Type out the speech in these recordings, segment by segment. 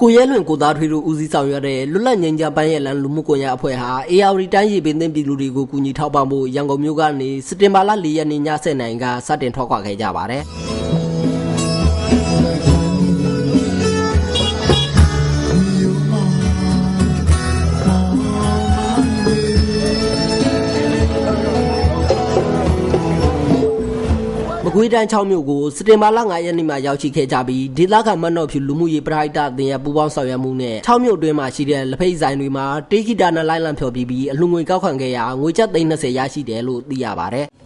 ကိုရဲလွင်ကိုသားထွေးတို့ဦးစီးဆောင်ရွက်တဲ့လွတ်လပ်ငြိမ်းချမ်းပန်းရဲ့လမ်းလူမှုကွန်ရက်အဖွဲ့ဟာ AR တိုင်းရေပင်သင်းပြည်သူတွေကိုကူညီထောက်ပံ့ဖို့ရန်ကုန်မြို့ကနေစက်တင်ဘာလ4ရက်နေ့ည7:00 နာရီကစတင်ထွက်ခွာခဲ့ကြပါတယ်။မကွေးတိုင်း6မြို့ကိုစက်တင်ဘာလ9ရက်နေ့မှာရောက်ရှိခဲ့ကြပြီးဒေသခံမတ်တော်ဖြူလူမှုရေးပရိုက်တာအသင်းရဲ့ပူးပေါင်းဆောင်ရွက်မှုနဲ့6မြို့အတွင်းမှာရှိတဲ့လက်ဖက်ဆိုင်တွေမှာတေးဂီတာနဲ့လိုက်လံဖျော်ပြီးအလှူငွေကောက်ခံခဲ့ရာငွေကျပ်320ရရှိတယ်လို့သိရပါတယ်။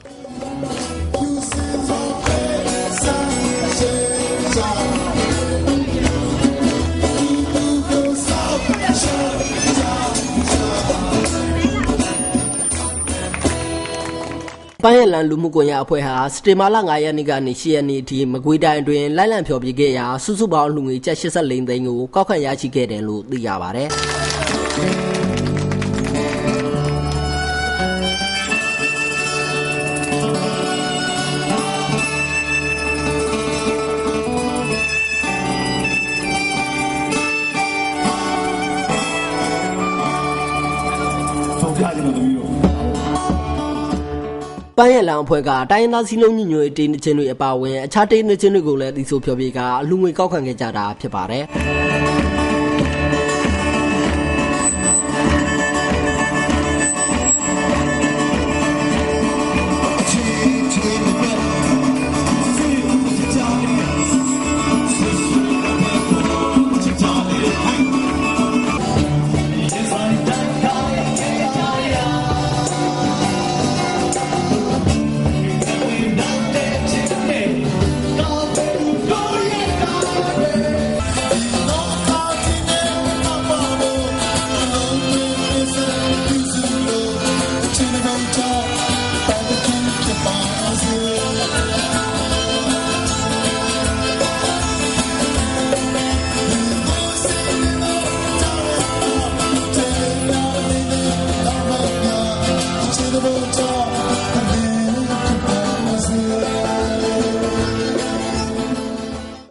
ပန်းရလန်လူမှုကွန်ရက်အဖွဲ့ဟာစက်တင်ဘာလ9ရက်နေ့ကနေ10ရက်နေ့အထိမကွေးတိုင်းအတွင်းလိုက်လံဖျော်ဖြေခဲ့ရာစုစုပေါင်းလူငွေကျပ်84သိန်းကိုကောက်ခံရရှိခဲ့တယ်လို့သိရပါတယ်။ပန်းရလန်အဖွဲ့ကတိုင်းရင်းသားစည်းလုံးညီညွတ်ရေးတေးနှချင်းတွေအပါအဝင်အခြားတေးနှချင်းတွေကိုလည်းတီးဆိုဖျော်ဖြေကအလှူငွေကောက်ခံခဲ့ကြတာဖြစ်ပါတယ်။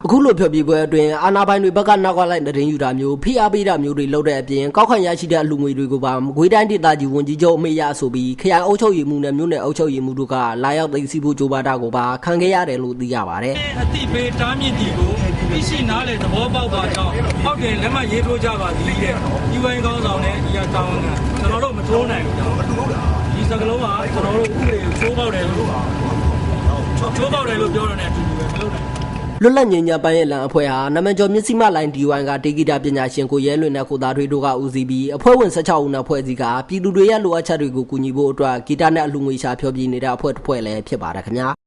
အခုလိုဖျော်ဖြေပွဲအတွင်းအာဏာပိုင်တွေဘက်ကနောက်ကလိုက်သတင်းယူတာမျိုးဖိအားပေးတာမျိုးတွေလုပ်တဲ့အပြင်ကောက်ခံရရှိတဲ့အလှူငွေတွေကိုပါမကွေးတိုင်းဒေသကြီးဝန်ကြီးချုပ်အမိန့်ရဆိုပြီးခရိုင်အုပ်ချုပ်ရေးမှူးနဲ့မြို့နယ်အုပ်ချုပ်ရေးမှူးတို့ကလာရောက်သိမ်းဆည်းဖို့ကြိုးပမ်းတာကိုပါခံခဲ့ရတယ်လို့သိရပါတယ်။အတိပေးတားမြစ်တီကိုသိရှိနားလေသဘောပေါက်ပါကြောင်းဟုတ်တယ်လက်မှတ်ရေးထိုးကြပါသည်တဲ့။ UN ကောင်းဆောင်နဲ့ဒီကတောင်းတာကျွန်တော်တို့မထိုးနိုင်ဘူး။ဒီစကလုံးကကျွန်တော်တို့ဥပဒေချိုးပေါက်တယ်လို့ပြောတယ်နဲ့အတူတူပဲမလုပ်နိုင်ဘူးလွတ်လပ်ငြိမ်းချမ်းပန်းရလန်အဖွဲ့ဟာနမန်ကျော်မြစ်စီမလိုင်း D1 ကတေးဂီတာပညာရှင်ကိုရဲလွင်နဲ့ကိုသားထွေးတို့ကဦးစီးပြီးအဖွဲ့ဝင်16ဦးနဲ့ဖွဲ့စည်းကပြည်သူတွေရဲ့လိုအပ်ချက်တွေကိုကူညီဖို့အတွက်ဂီတာနဲ့အလှူငွေရှာဖျော်ဖြေနေတဲ့အဖွဲ့တစ်ဖွဲ့လည်းဖြစ်ပါတယ်ခင်ဗျာ